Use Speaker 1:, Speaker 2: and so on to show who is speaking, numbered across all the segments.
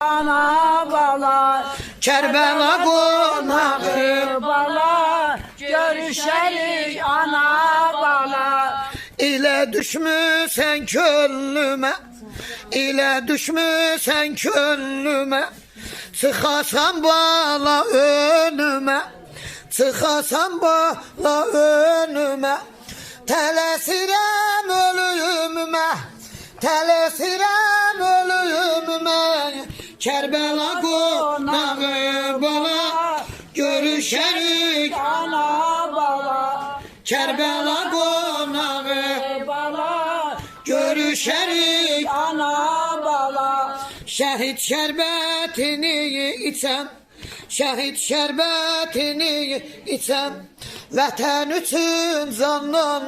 Speaker 1: Ana bala,
Speaker 2: Kerbela konağı
Speaker 1: bala, görüşerik ana bala.
Speaker 2: ile düşmüsən könlümə, ile düşmüsən könlümə. Çıxasan bala önümə, çıxasan bala önümə. Tələsirəm ölümümə, tələsirəm ölümümə. Kərbəla qonağı bala, görüşərik
Speaker 1: Ana bala,
Speaker 2: Kərbəla qonağı
Speaker 1: bala,
Speaker 2: görüşərik.
Speaker 1: ana bala.
Speaker 2: Şəhid şərbətini içəm, şəhid şərbətini içəm. Vətən üçün candan,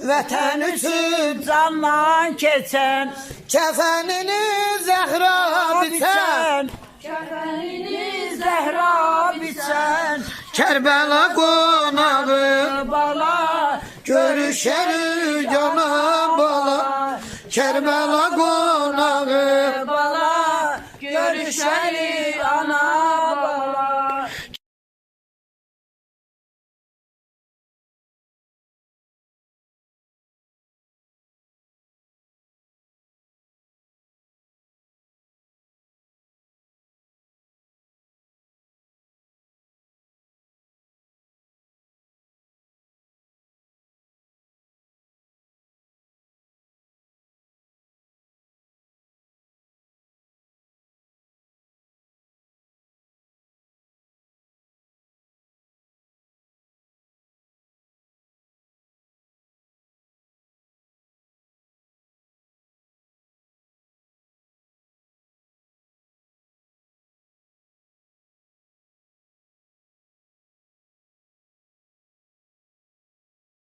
Speaker 2: vətən üçün
Speaker 1: Candan keçən,
Speaker 2: kəfənini zəhra biçən.
Speaker 1: kəfənini zəhra biçən.
Speaker 2: Kərbəla qonağı
Speaker 1: Bala,
Speaker 2: görüşərik ana bala. Kərbəla qonağı
Speaker 1: bala, görüşərik